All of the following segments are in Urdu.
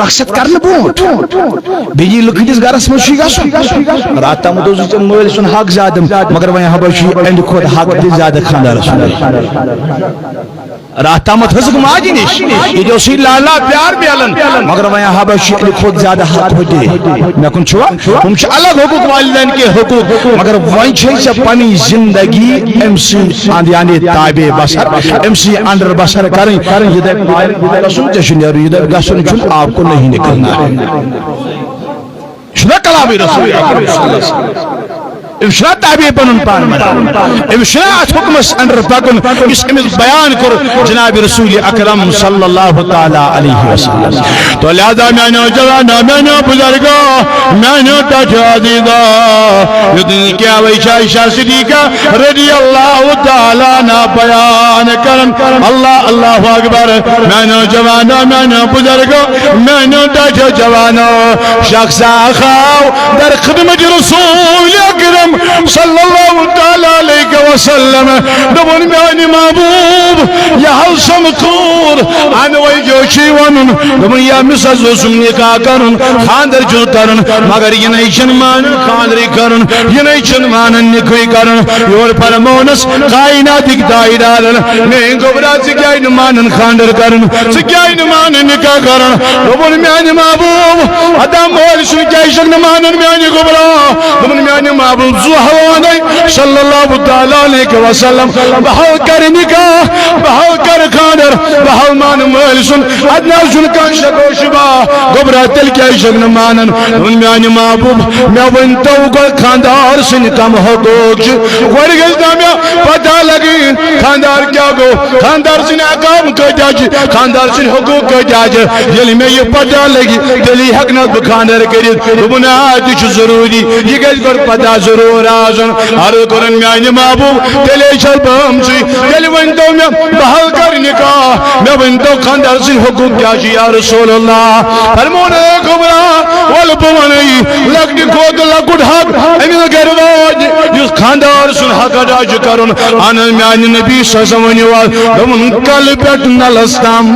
رخصت کرنے بوٹ بیجی لکھنس گرس مجھے گھن رات تام دوز مل سن حق زیادہ مگر وہیں حبشی اند کھوت حق دی زیادہ خاندار رات تام حزق ماجی نش یہ جو سی لالا پیار بیالن مگر وہیں حبشی اند کھوت زیادہ حق ہوتی میں کن چھوا ہم چھ الگ حقوق والدین کے حقوق مگر وہیں چھے سے پانی زندگی MC آندیانی تابع بسر MC اندر بسر کریں یہ دے گسن چشن یہ دے گسن چن آپ کو نہیں نکلنا ہے شنا کلامی رسول اللہ صلی اللہ علیہ وسلم امشنا تابع بنن پان مران امشنا حکمس اندر پاکن اس امس بیان کر جناب رسول اکرم صلی اللہ تعالی علیہ وسلم تو لہذا میں نے جوانا میں نے بزرگا میں نے تجادیدہ یدن کیا ویشا عائشہ صدیقہ رضی اللہ تعالی نا بیان کرن اللہ اللہ اکبر میں نے جوانا میں نے بزرگا میں نے تجوانا شخص آخاو در خدمت رسول اکرم صلی اللہ تعالی علیہ وسلم دبن میانی محبوب یا حل سمکور آنوی جوشی ونن دبن یا مسز وسم نکاح کرن خاندر جو کرن مگر یہ نہیں چن مانن خاندری کرن یہ نہیں چن مانن نکوی کرن یور فرمونس کائنات ایک دائی ڈالن نہیں گبرا سکیائی نمانن خاندر کرن سکیائی نمانن نکاح کرن دبن میانی محبوب ادام مول سکیائی شک نمانن میانی گبرا دبن میانی محبوب زوحوانی صلی اللہ تعالیٰ علیہ وسلم بہو کر نکاح بہو کر خاندر بہو مان مولسن ادنا سن کان شکو شبا گبرا تل کیا شکن مانن ان میانی محبوب میں ونتو گل خاندار سن کم حقوق ورگز نامیا پتہ لگی خاندار کیا گو خاندار سن اقام کو جاج خاندار سن حقوق کو جاج یلی میں یہ پتہ لگی دلی حق نہ بخاندر کرید ربنا آتش ضروری یہ گز گر پتہ ضرور آزن ہر قرن میانی محبوب دلی شرب ہمسی دلی ونتو میں بحل کر نکاح میں ونتو خاندار سن حقوق کیا جی یا رسول اللہ فرمونے کبرا والبوانی لگنی خود لگوڑ حق امین گرواج جس خاندار سن حق ادا کرن آنل میانی نبی سزمانی وال دمن کل بیٹ نلستام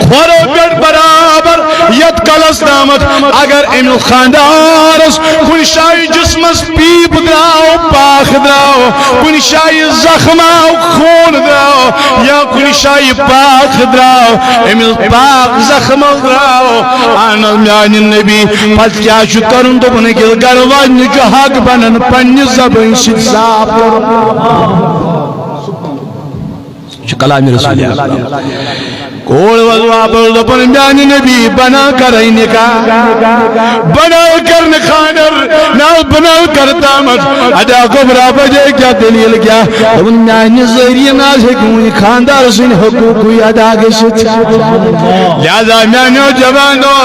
خورو بیٹ برابر ید کلستامت اگر امین خاندارس کن شای جسمس پیپ دراو پاک دراو کن شای زخماو خون دراو یا کن شای پاک دراو امین پاک زخماو دراو آنل میانی نبی پت کیا شکرن تو بنگل گروان جو حق بنن پنی زبان شد صاحب کلامی رسول اللہ کول وضوا بلد پر میانی نبی بنا کر نکاح بنا کر خاندر نال بنا کر دامت ادا کبرا بجے کیا دلیل کیا ان میانی ذریعہ ناز حکومی خاندار سن حقوق کوئی ادا گشت لہذا میانی جوانو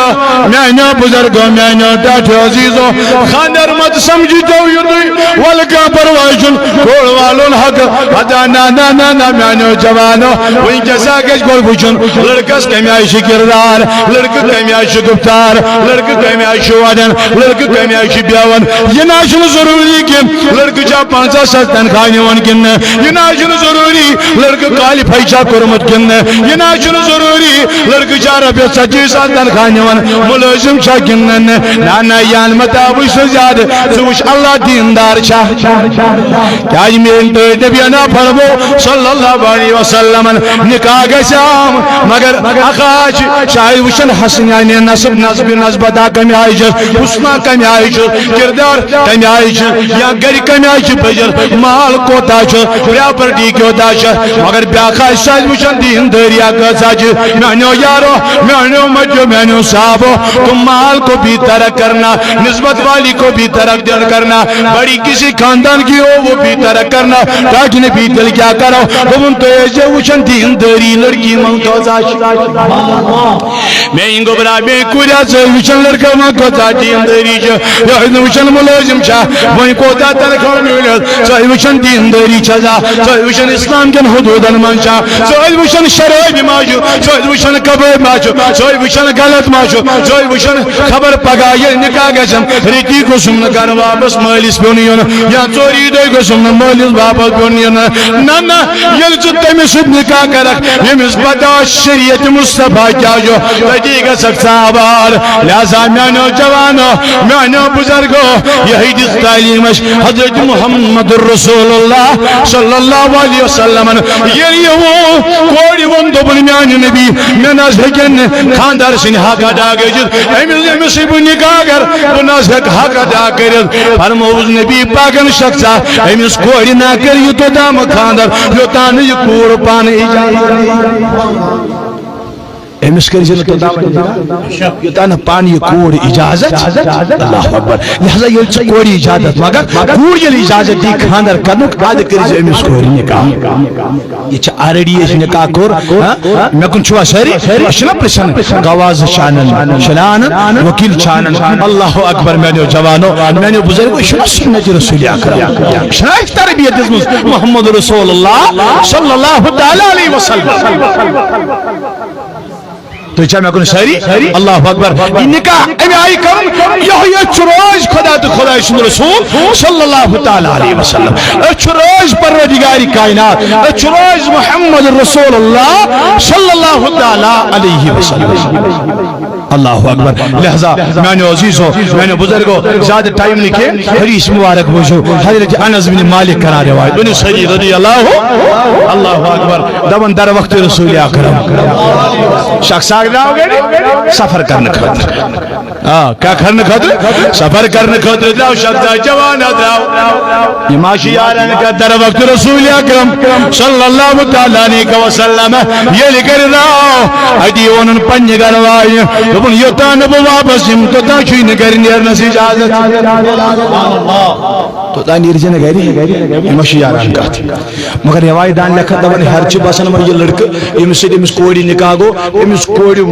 میانی بزرگو میانی ڈاٹو عزیزو خاندر مت سمجھی تو یدوی والکا پروائشن کول والون حق ادا نا نا نا نا میانی جوانو وہی جیسا کش گول بچن لڑکس کمی آئیشی کردار لڑک کمی آئیشی گفتار لڑک کمی آئیشی وعدن لڑک کمی آئیشی بیاون یہ ناشن ضروری کہ لڑک جا 500 تنخواہی ون کن یہ ناشن ضروری لڑک کالی پھیچا کرمت کن یہ ناشن ضروری لڑک جا ربی 25 تنخواہی ون ملازم شا کن نانا یان مطابق سے زیادہ سوش اللہ دیندار شاہ کیا جی میں انتوی نبینا فرمو صلی اللہ علیہ وسلم نکاح گشام مگر اخاش شاید وشن حسنانی نصب نصب نصبتا کمی آئیش حسنا کمی آئیش کردار کمی آئیش یا گری کمی آئیش بجر مال کوتا چھ پراپرٹی کیوتا چھ مگر بیاخاش شاید وشن دین دریا کسا چھ معنیو یارو معنیو مجھو معنیو صحابو تم مال کو بھی ترک کرنا نسبت والی کو بھی ترک کرنا بڑی کسی خاندان کی ہو وہ بھی ترک کرنا تاکہ نے بھی دل کیا کرو تم تو ایجے وشن دین دری لڑکی منگو میں انگو برا میں کوریا سے وشن لڑکا مکو تاتی اندری جو یہ وشن ملازم شاہ وہیں کوتا تنکھار میلت سوئی وشن دین دری چزا سوئی وشن اسلام کن حدودن منشا سوئی وشن شرائب ماجو سوئی وشن کبیر ماجو سوئی وشن غلط ماجو سوئی وشن خبر پگا یہ نکاح گشن ریتی کو سمن کر واپس مالیس پیونیون یا چوری دے کو سمن مالیس واپس پیونیون نا نا یہ چتے میں سب نکاح کرک یہ مصبتاش شریعت مصطفیٰ کیا جو تجیگا سکتا بار لہذا میانو جوانو میانو بزرگو یہی دس تعلیمش حضرت محمد رسول اللہ صلی اللہ علیہ وسلم یہ وہ کوڑی وندو بن میان نبی میں ناز ہکن خاندار سن حق ادا گجد امیل سے نکاح کر وہ ناز حق ادا کرد فرموز نبی پاکن شخصا امیس کوڑی نہ کر یہ تو دام خاندار یوتان یہ کوڑ پان اجازت امس کر جن تو دعوت یوتان پان یہ کوڑ اجازت اللہ اکبر لہذا یہ کوڑ اجازت مگر کوڑ یہ اجازت دی خاندار کرن بعد کر امس کوڑ نکاح یہ چھ آلریڈی اس نکاح کور میں کن چھوا سری اشنا پرسن گواز شانن شلان وکیل شانن اللہ اکبر میں نے جوانو میں نے بزرگ اشنا سنت رسول اکرم اشنا تربیت محمد رسول اللہ صلی اللہ تعالی علیہ وسلم تو چاہ میں کن ساری اللہ اکبر یہ نکاح امی آئی کرن یہ چروز خدا تو خدا اسم رسول صلی اللہ تعالی علیہ وسلم چروز پروردگاری کائنات چروز محمد رسول اللہ صلی اللہ تعالی علیہ وسلم اللہ اکبر لہذا میں نے عزیزوں میں نے بزرگوں زیادہ ٹائم لکھے حدیث مبارک بوجھو حضرت انس بن مالک کرا روایت بن سعید رضی اللہ اکبر دبن در وقت رسول اکرم شخص آگراؤ گے سفر کرنے خاطر کیا کرنے خاطر سفر کرنے خاطر جاؤ شخص جوان جاؤ یہ معاشی آرہنے کا در وقت رسول اکرم صلی اللہ تعالیٰ علیہ وسلم یہ لکر رہا حدیون پنج گروائی دبن یوتان بو واپس جم تو تا چھوئی نگر نیرنا سی اجازت تو تا نیر جن گری مشی آران کا تھی مگر روایت دان لکھا دبن ہر چی بسن من یہ لڑک امس کوڑی نکاح گو امس کوڑی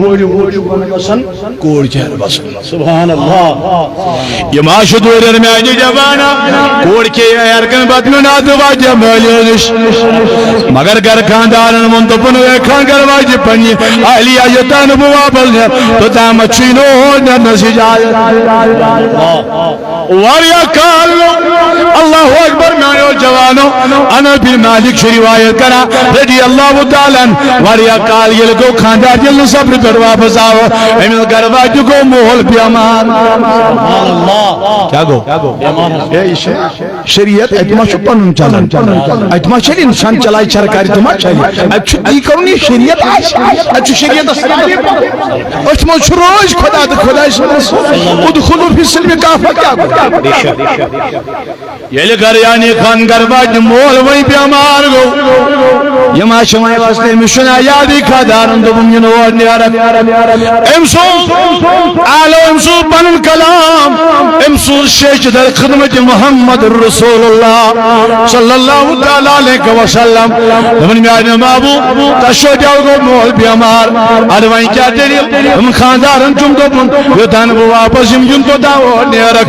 بسن کوڑ چہر بسن سبحان اللہ یہ معاشد ورر میں آجی جوانا کوڑ کے ارکن بدمن آدھو باجہ مولیونش مگر گر کھاندارن منتپن ویکھان گر باجی پنی اہلی آیتان بو واپس تو دام چینو نسی جائے واریا کالو اللہ اکبر میانو جوانو انا بن مالک شریف روایت کرا رضی اللہ تعالیٰ واریا کال یہ لگو خاندار جل صبر پر واپس آو امین گرواج کو محل بیامان کیا گو شریعت اتما شپن چلن اتما چلی انسان چلائی چرکاری تما چلی اچھو دی کرنی شریعت اچھو شریعت اتما شروع خدا دا خدا ادخلو فی سلم کافا کیا گو یہ لگر یعنی خان گرواج محل وہی بیامار گو یہ ما شمائی واسطے مشنا یادی خادارن دو بمین وارد نیارت امسو آلو امسو پنن کلام امسو شیش در خدمت محمد رسول اللہ صلی اللہ تعالیٰ علیہ وسلم دمن میان مابو تشو جاؤ گو محل بیامار ادوائیں کیا دلیل ہم خاندارن جم دو بن یوتان بو واپس جم تو داو نیارت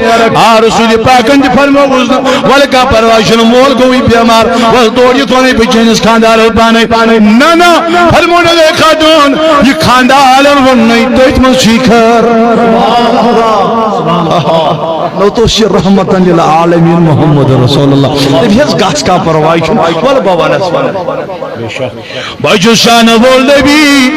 رسول پاکن جی فرمو وزن ولکا پرواشن محل گوی بیامار والدوری تونے بچینس خاندار پانے نانا فرمونے دیکھا دون یہ خاندار ونی تو اتمن شیکر لو تو شیر رحمتاً للعالمین محمد رسول اللہ یہ گاس کا پروائی چھو والا بابانا سوانا بجو شان بول نبی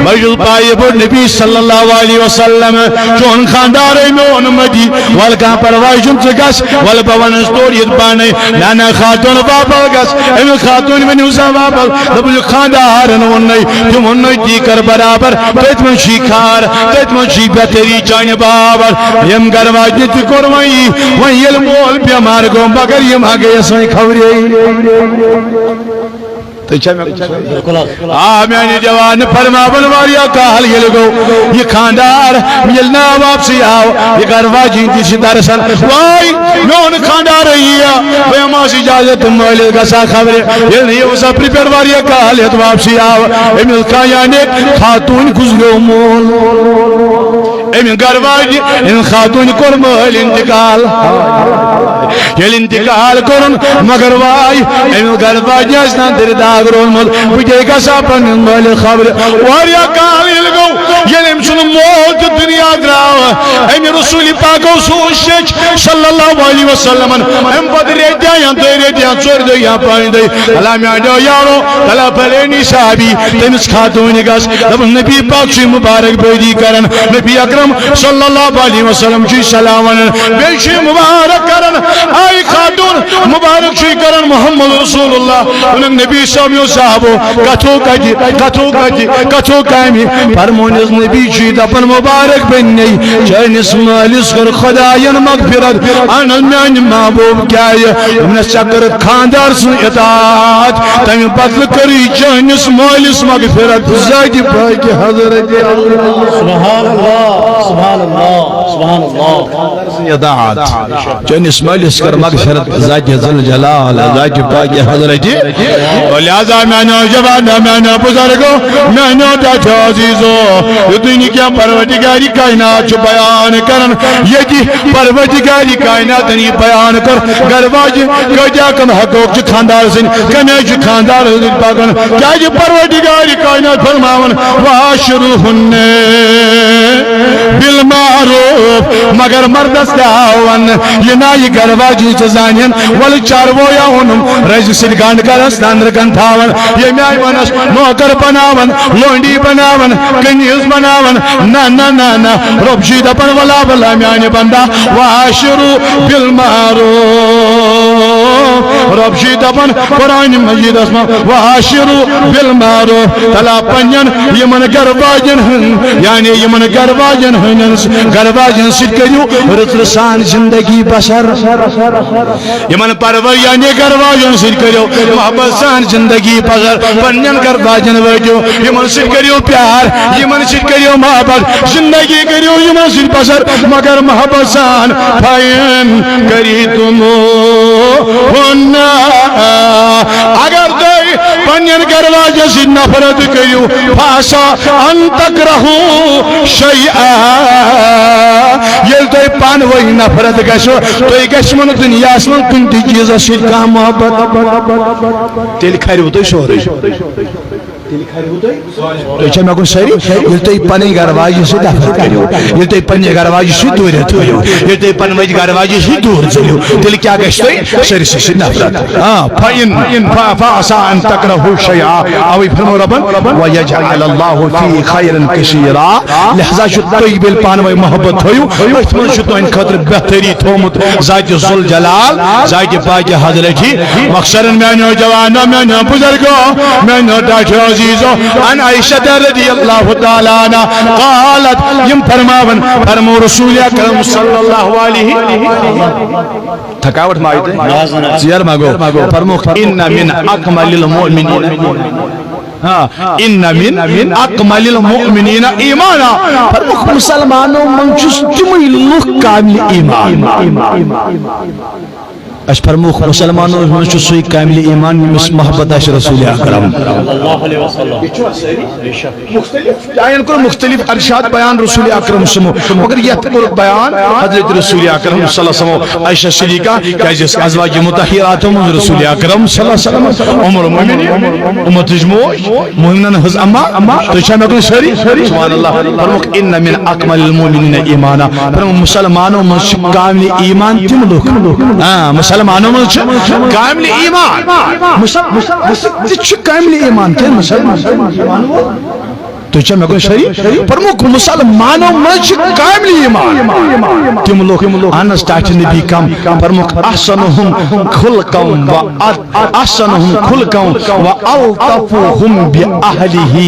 بجو پائی بول نبی صلی اللہ علیہ وسلم چون خاندار ایمون مدی والا کا پروائی چھو گاس والا بابانا ستوریت پانے نانا خاتون بابا گاس ایمون خاتون میں نوزا بابا دبو خاندارن ونی تم ونی دیکر برابر تیتمن شیکار تیتمن شیکار تیری چاین بابر یم گرواج نیتی کروائی وہی یہ مول بیمار گو مگر یم آگے اسوئی کھوری تو آمینی جوان فرما بنواریا کال یہ لگو یہ خاندار ملنا واپسی آو یہ گرواجی تیسی درسن وائی نون خاندار رہیا ویما سی اجازت مولی گسا خبر یہ نہیں اسا پریپر واریا کال یہ واپسی آو امین کایانے خاتون گزلو مول امین گرواجی ان خاتون کر مول انتقال یہ انتقال کرن مگر وائی امین گرواجی اسنان دردار اگرون مول بجے کا ساپن مول خبر واریا کال یہ لگو یہ نمشن موت دنیا گراو امی رسول پاک سوشچ صلی اللہ علیہ وسلم ام بدر دیا یا دیر دیا چور دیا پانی دی اللہ میاں یارو اللہ پلینی صحابی تمس خاتون گس دب نبی پاک چھ مبارک بیدی کرن نبی اکرم صلی اللہ علیہ وسلم چھ سلام بے چھ مبارک کرن آئی خاتون مبارک چھ کرن محمد رسول اللہ انہوں نبی صاحب صاحبو کتھو کامی فرمونیز نبی چھ دپن مبارک بنی چانس مالس کر خداین مغفرت انا میان محبوب کیا ہم نے چکر خاندار سن اطاعت تم بدل کری چانس مالس مغفرت زاید پاک حضرت سبحان اللہ سبحان اللہ سبحان اللہ اطاعت چانس مالس کر مغفرت زاید ذل جلال زاید پاک حضرت ولہذا میں نے جوان میں نے بزرگو میں نے داتا عزیزو یہ دنیا کیا پروردگاری کائنات جو بیان کرن یہ جی پروردگاری کائنات نہیں بیان کر گرواج کجا کم حقوق جو خاندار سن کمی جو خاندار سن پاکن کیا جی پروردگاری کائنات فرماون واشروہن بالمعروف مگر مردس داون یہ نائی گرواجی چزانین ولی چارو یا انم رج سرگان کرس ناندر کن تھاون یہ میائی منس نوکر بناون لونڈی بناون کنیز بناون نا نا نا نا رب جید اپن ولا ولا میانی بندہ واشرو بالمعروف رب جید اپن قرآن مجید اسمہ واشرو بالمعروف تلا پنین یمن گرواجن ہن یعنی یمن گرواجن ہن گرواجن سید کریو رسان زندگی بسر یمن پرور یعنی گرواجن سید کریو محبت سان زندگی بسر پنین گرواجن وجو یمن سید کریو پیار یمن سید کریو محبت زندگی کریو یمن سید بسر مگر محبت سان پائن کری تمو ہونا اگر دوئی پنین گرواجن سید نفرت کریو فاسا انتک رہو شیعہ یل توی پان وہی نفرت گشو توی گشمن دنیا اسمن کنتی چیزا سید کا محبت تیل کھاری ہوتوی شوری تو چھ میں کن سری یہ تو پنی گرواجی سے دفت کریو یہ تو پنی گرواجی سے دور اتھویو یہ تو پنی گرواجی سے دور چلیو دل کیا گشتوئی سری سے نفرت فَإِن فَعَسَا أَن تَكْرَهُ شَيْئًا اوی فرمو ربن وَيَجْعَلَ اللَّهُ فِي خَيْرًا كَثِيرًا لہذا شد طیب الپانوی محبت ہویو اتمن شد تو ان خطر بہتری تھومت ذات ذل جلال ذات پاک حضرتی مقصرن میں نو جوانا میں نو بزرگو میں نو داٹھو عزیزو ان عائشہ رضی اللہ تعالیٰ عنہ قالت یم فرماون فرمو رسول اکرم صلی اللہ علیہ تھکاوٹ مائیتے زیر مگو فرمو ان من اکمل المؤمنین ان من اکمل المؤمنین ایمانا فرمو مسلمانوں منچس جمعی لوگ کامل ایمان اش فرموخ مسلمانوں میں سوئی کامل ایمان مس محبت اش رسول اکرم اللہ علیہ وسلم جائن کو مختلف ارشاد بیان رسول اکرم سمو مگر یہ تکر بیان حضرت رسول اکرم صلی اللہ علیہ وسلم عائشہ صدیقہ کہ جس ازواج مطہرات ہم رسول اکرم صلی اللہ علیہ وسلم عمر مومنین امت جموع مومنان حض اما تو چاہ میں کوئی سری سبحان اللہ فرموخ ان من اکمل المؤمنین ایمانا فرموخ مسلمانوں میں کامل ایمان تم لوگ مسلمانوں میں کامل ایمان کامل ایمان کیا مسلمان تو چاہ میں کوئی شریف فرموک مسلمانوں میں کامل ایمان تم لوگ انس تاچ نبی کم فرموک احسنهم خلقا و الطفهم بأہلہ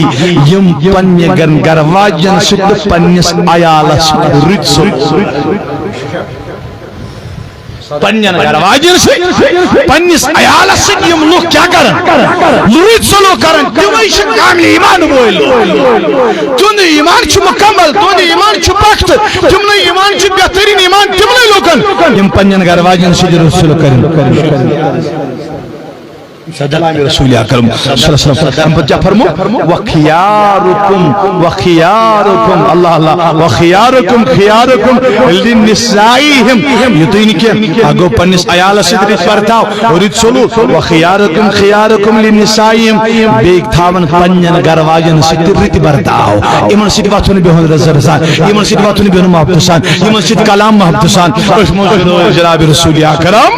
یم پنی گرواجن سکت پنیس آیالس رچ پنین گرواجن سے پنیس عیالس سے یم لوگ کیا کرن لوید سلو کرن تیوئی شک کامل ایمان بوئی تون ایمان چھو مکمل تون ایمان چھو پخت تمن ایمان چھو بہترین ایمان تمن لوگن یم پنین گرواجن سے رسول کرن کلام رسول اکرم صلی اللہ علیہ وسلم بچہ فرمو وخیارکم اللہ اللہ وخیارکم خیارکم لنسائیہم یہ تو انکہ اگو پنس عیال سدرت برتاو ورد سلو وخیارکم خیارکم لنسائیہم بیگ تھاون پنجن گرواجن سدرت برتاو ایمن سید واتون بیہن رزرزان ایمن سید واتون بیہن محبتسان ایمن سید کلام محبتسان جناب رسول اکرم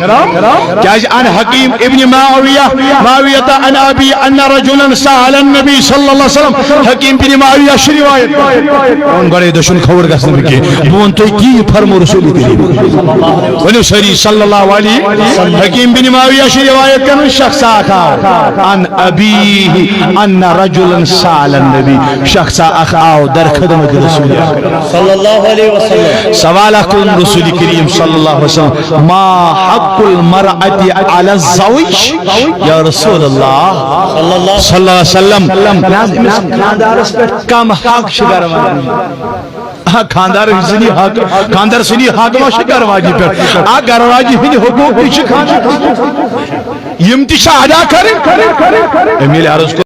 کیا ان حکیم ابن معاویہ معاویہ عن ابی ان رجلا سأل النبی صلی اللہ علیہ وسلم حکیم بن معاویہ شریوایت ان گڑے دشن خبر گسن بکی بون تو کی فرمو رسول کریم ونو سری صلی اللہ علیہ حکیم بن معاویہ شریوایت کن شخص آخا عن ابیہ ان رجلا سأل النبی شخص آخاو در خدمت رسول صلی اللہ علیہ وسلم سوال اکن رسول کریم صلی اللہ علیہ وسلم ما حق المرأة على الزوج یا رسول اللہ صلی اللہ علیہ وسلم خاندارس پر کم حق شگر واجی خاندار سنی حق خاندار سنی حق ما شگر واجی پر اگر واجی ہنی حقوق پیچھے خاندار یم تشاہدہ کریں امیل عرض کو